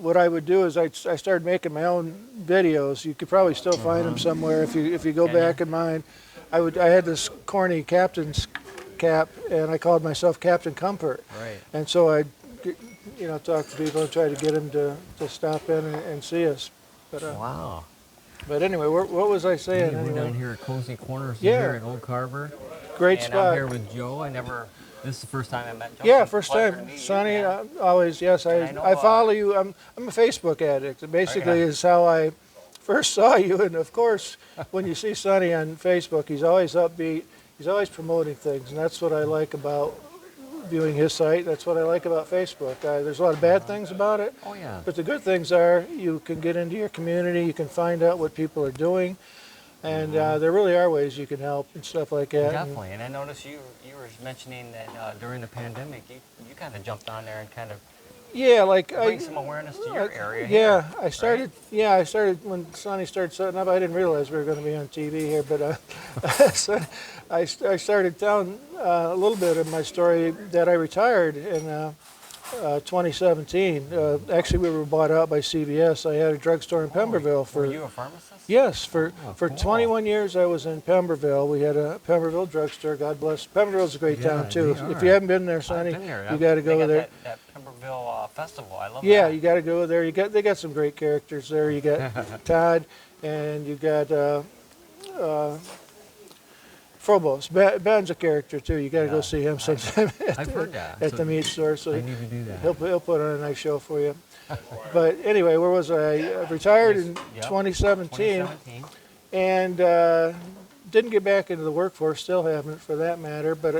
what I would do is I started making my own videos. You could probably still find them somewhere if you go back in mine. I had this corny captain's cap, and I called myself Captain Comfort. Right. And so I'd talk to people and try to get them to stop in and see us. But, wow. But anyway, what was I saying? We're Anyway? down here at Kozy Corners Yeah. here in Old Carver. Great and spot. I'm here with Joe. This is the first time I met Joe. Yeah, It's a first pleasure time. to meet you, Sonny, man. always, yes. I follow you. I'm a Facebook addict. It basically is how I first saw you. And of course, when you see Sonny on Facebook, he's always upbeat. He's always promoting things. And that's what I like about viewing his site. That's what I like about Facebook. There's a lot of bad things about it. Oh, yeah. But the good things are you can get into your community. You can find out what people are doing. And there really are ways you can help and stuff like that. Definitely. And I noticed you were mentioning that during the pandemic, you kind of jumped on there and kind of bring some awareness to your area. Yeah, here, I started. right? Yeah, I started when Sonny started setting up. I didn't realize we were going to be on TV here, but so I started telling a little bit of my story that I retired in 2017. Actually, we were bought out by CVS. I had a drugstore in Pemberville for. Were you a pharmacist? Yes, for cool. 21 years I was in Pemberville. We had a Pemberville drugstore. God bless. Pemberville's a great town too. If you haven't been there, Sonny, you got to go there. That Pemberville festival, I love that. Yeah, you got to go there. They got some great characters there. You got Todd, and you got Frobos. Ben's a character too. You got to go see him sometime I've heard that. at the meat store. So I need to do that. he'll put on a nice show for you. But anyway, where was I? I retired in 2017, and didn't get back into the workforce. Still haven't, for that matter. But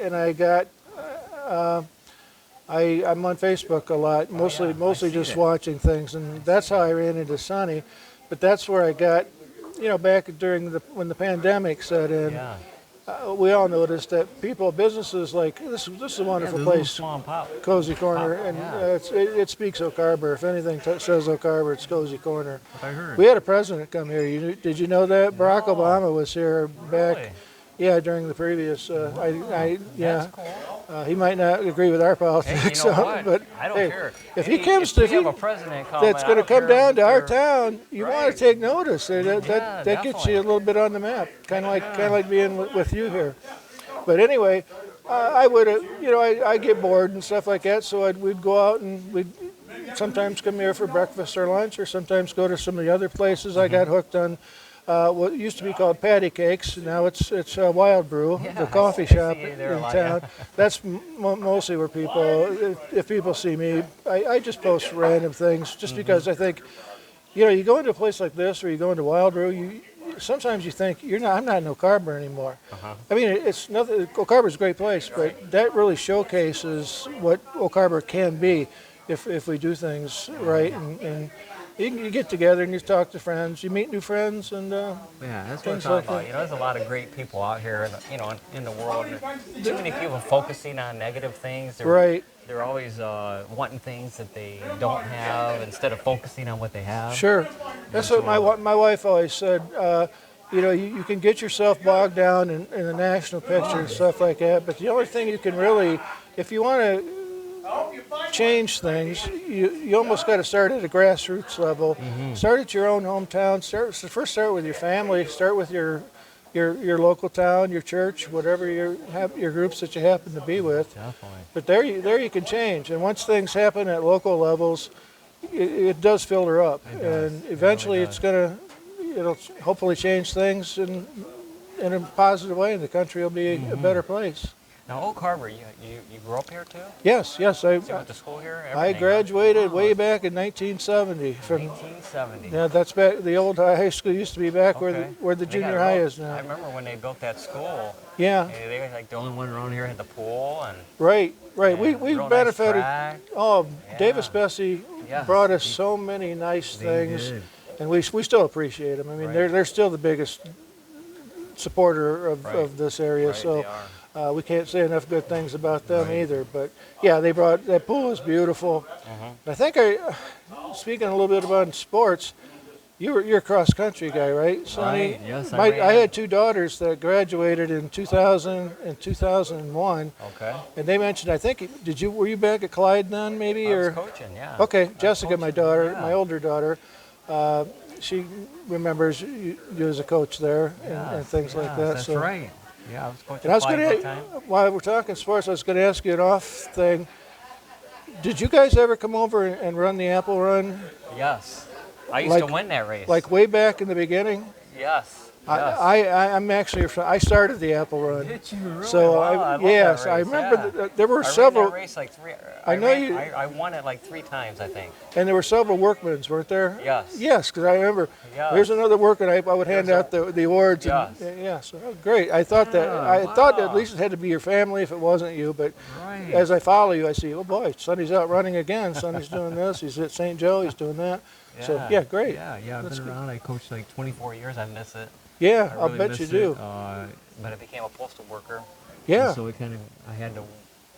I got. I'm on Facebook a lot, mostly just watching things, and that's how I ran into Sonny. But that's where I got, back during when the pandemic set in. Yeah. We all noticed that businesses like this is a wonderful place, Kozy Corner, and it speaks Oak Harbor. If anything says Oak Harbor, it's Kozy Corner. I heard. We had a president come here. Did you know that? Barack Obama was here back. Really? Yeah, during the previous. That's cool. He might not agree with our politics, Hey, you know what? but I don't care. If he comes to, if we have a president that's going to come down to our town, you want Right. to take notice. That gets definitely. you a little bit on the map, kind of like being with you here. But anyway, I would I get bored and stuff like that, so we'd go out and we'd sometimes come here for breakfast or lunch, or sometimes go to some of the other places. I got hooked on what used to be called Patty Cakes. Now it's Wild Brew, the coffee shop in town. That's mostly where people, if people see me, I just post random things just because I think, you go into a place like this or you go into Wild Brew, sometimes you think I'm not in Oak Harbor anymore. I mean, it's nothing. Oak Harbor's a great place, but that really showcases what Oak Harbor can be if we do things right and you get together and you talk to friends, you meet new friends, and that's what I'm talking about. There's a lot of great people out here, in the world. Too many people focusing on negative things. They're always wanting things that they don't have instead of focusing on what they have. Sure, that's what my wife always said. You can get yourself bogged down in the national picture and stuff like that, but the only thing you can really, if you want to change things, you almost got to start at a grassroots level. Start at your own hometown. First start with your family. Start with your local town, your church, whatever your groups that you happen to be with. Definitely. But there you can change. And once things happen at local levels, it does filter up, and eventually it'll hopefully change things in a positive way, and the country will be a better place. Now, Oak Harbor, you grew up here too? Yes. You went to school here? I graduated way back in 1970. 1970. Yeah, that's back. The old high school used to be back where the junior high is now. I remember when they built that school. Yeah. They were like the only one around here had the pool and. Right. We benefited. Nice Davis Bessie brought us so many nice things, and we still appreciate them. I mean, they're still the biggest supporter of this area. So. We can't say enough good things about them either, but yeah, they brought that pool is beautiful. I think speaking a little bit about sports, you're a cross country guy, right, Sonny? Right, yes, I had two daughters that graduated in 2000 and 2001. Okay. And they mentioned, I think, were you back at Clyde then, maybe? I was or coaching, yeah. Okay, Jessica, my daughter, yeah. my older daughter, she remembers you as a coach there and things like that. That's so. right. Yeah, I was coaching. And I was Clyde going one time. while we're talking sports, I was going to ask you an off thing. Did you guys ever come over and run the Apple Run? Yes. I used to win that race. Like way back in the beginning? Yes. I'm actually I started the Apple Run. Did you really? So Wow, I love yes, that I race, remember yeah. there were I several. ran that race like three. I won it like 3 times, I think. And there were several workmans, weren't there? Yes. Yes, because I remember. Yes. There's another workman. I would hand out the awards. Yes. And, yeah. So great. I thought thought at least it had to be your family if it wasn't you. But Right. as I follow you, I see, oh boy, Sonny's out running again. Sonny's doing this. He's at St. Joe. He's doing that. So yeah, great. Yeah. I've been around. I coached like 24 years. I miss it. Yeah, I I'll really bet you miss do. it. But I became a postal worker. Yeah. And so I had to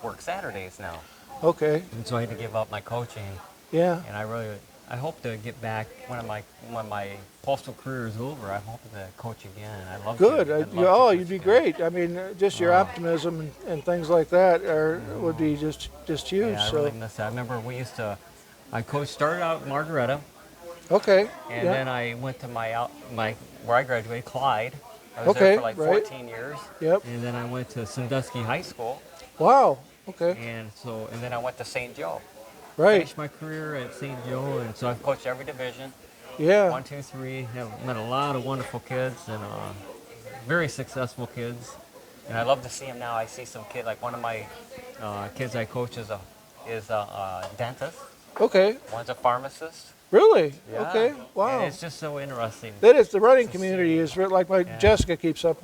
work Saturdays now. Okay. And so I had to give up my coaching. Yeah. And I hope to get back when my postal career is over. I hope to coach again. I love Good. to. I'd love to You'd be coach great. I mean, just your optimism and things like that would be just huge. Yeah, I so really miss that. I remember I started out in Margaretta, okay. and yeah. then I went to my where I graduated, Clyde. I was Okay, there for like right. 14 years. Yep. And then I went to Sandusky High School, Wow. Okay. and then I went to St. Joe. Right. Finished my career at St. Joe, and so I've coached every division. Yeah. 1, 2, 3. Have met a lot of wonderful kids and very successful kids. And I love to see them now. I see some kid, like one of my kids I coach is a dentist. Okay. One's a pharmacist. Really? Yeah. Okay. Wow. And it's just so interesting. That is, the running community is like Jessica keeps up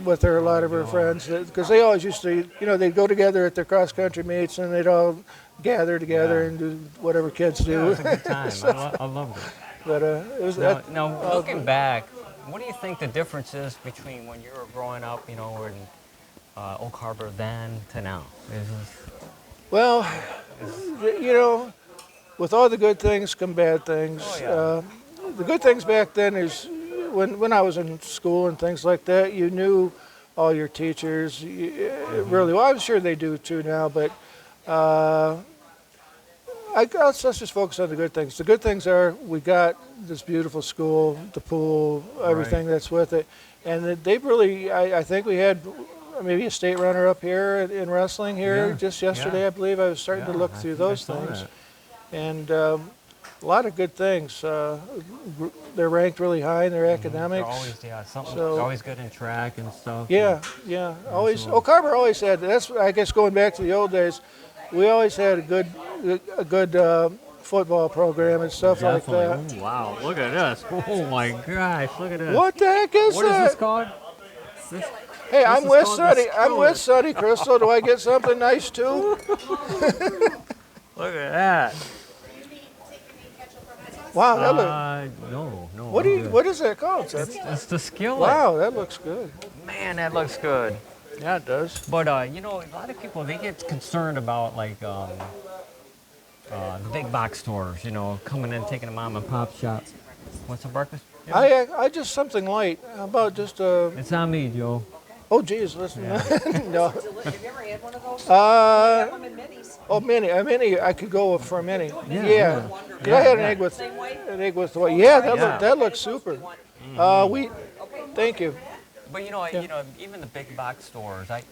with her, a lot of her friends, because they always used to, they'd go together at their cross country meets and they'd all gather together and do whatever kids do. Yeah, it was a good time. I loved it. But it was Now, looking back, what do you think the difference is between when you were growing up, in Oak Harbor then to now? Well, with all the good things come bad things. Oh, The good things back then is when I was in school and things like that, you knew all your teachers. Really, well, I'm sure they do too now, but let's just focus on the good things. The good things are we got this beautiful school, the pool, everything that's with it. And they really, I think we had maybe a state runner up here in wrestling here just yesterday, I believe. I was starting to look through those things. And a lot of good things. They're ranked really high in their academics. They're always good in track and stuff. Yeah. Always. Oak Harbor always had. That's, I guess, going back to the old days. We always had a good football program and stuff like that. Ooh, wow! Look at this. Oh my gosh! Look at this. What the heck is What that? is this called? Hey, I'm with called Sonny. the I'm with Sonny Crystal. Do I get something nice too? Look at that. Wow, that look. No. What is that called, Sonny? It's the skillet. Wow, that looks good. Man, that looks good. Yeah, it does. But a lot of people, they get concerned about like the big box stores, coming in, taking a mom and pop shops. Want some breakfast? Yeah. I just something light. How about just a? It's on me, Joe. Oh, geez, listen. Yeah. No. Have you ever had one of those? Have them in minis. Oh, mini. A mini. I could go for a mini. Yeah. 'Cause I had an egg with the white. Yeah, that looks super. Thank you. But even the big box stores, I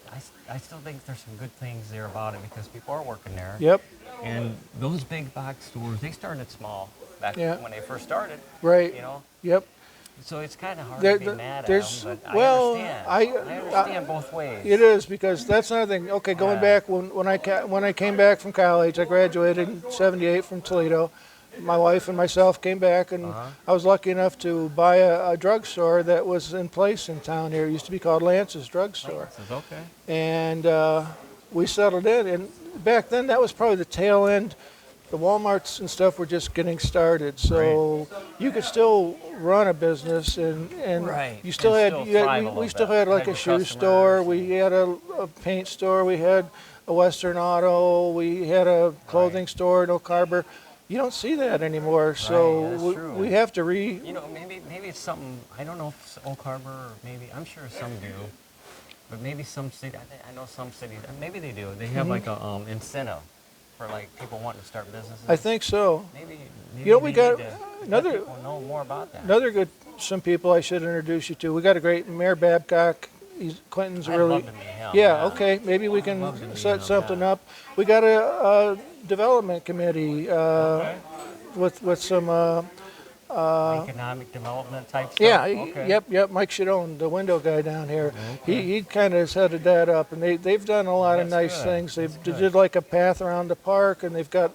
still think there's some good things there about it because people are working there. Yep. And those big box stores, they started small back when they first started. Right. Yep. So it's kind of hard to be mad at them, but I understand both ways. It is, because that's another thing. Okay, going back when I came back from college, I graduated in '78 from Toledo. My wife and myself came back, and I was lucky enough to buy a drugstore that was in place in town here. It used to be called Lance's Drugstore. Okay. And we settled in. And back then, that was probably the tail end. The Walmarts and stuff were just getting started, so you could still run a business, and you still we still had like a shoe store. We had a paint store. We had a Western Auto. We had a clothing store in Oak Harbor. You don't see that anymore, so Right, that's true. we have to You know, maybe it's something, I don't know if it's Oak Harbor, or maybe, I'm sure some do, but maybe some city, I know some cities, maybe they do. They have like a incentive for like people wanting to start businesses. I think so. Maybe You know, they we got need to let another people know more about that. some people I should introduce you to. We got a great Mayor Babcock. Clinton's I'd really love to meet him, yeah, okay, maybe we I'd can love to meet set him, something yeah. up. We got a development committee with some Economic development type stuff? yeah, Okay. yep. Mike Shadone, the window guy down here, he kind of has headed that up, and they've done a lot of That's nice good. things. They That's good. did like a path around the park, and they've got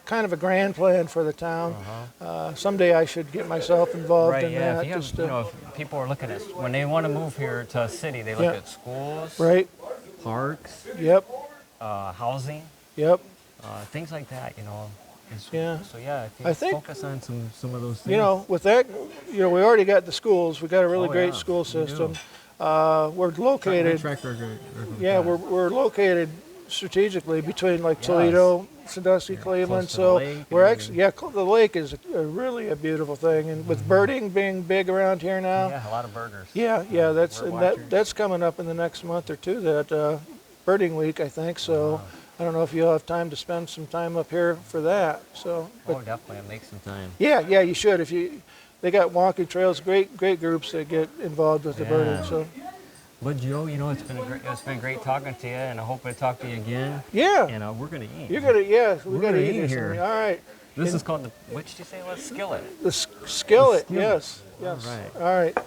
kind of a grand plan for the town. Someday I should get myself involved Right, in yeah. that. If you have, just you know, if people are looking at, when they want to move here to a city, they look Yeah. at schools, right, parks, yep, housing, yep. things like that, you know. Yeah. So yeah, if you I think- focus on some of those things. You know, with that, we already got the schools. We got a really Oh, great yeah, school we do. system. We're located. Track record. Yeah, we're located strategically between like Yes. Toledo, Sandusky, Cleveland. close to the So lake we're and actually the lake is really a beautiful thing, and with birding being big around here now. Yeah, a lot of burgers. Yeah, that's bird and watchers. that's coming up in the next month or two. That birding week, I think. So I don't know if you'll have time to spend some time up here for that. So, but Oh, definitely. I'll make some time. yeah, you should. They got walking trails, great groups that get involved with the Yeah. birding. So But Joe, you know, it's been great talking to you, and I hope I talk to you again. yeah, And we're gonna eat. we gotta gonna eat eat or here. something. All right, This is called what did you say? What skillet? the skillet. skillet. Yes. All right. All right.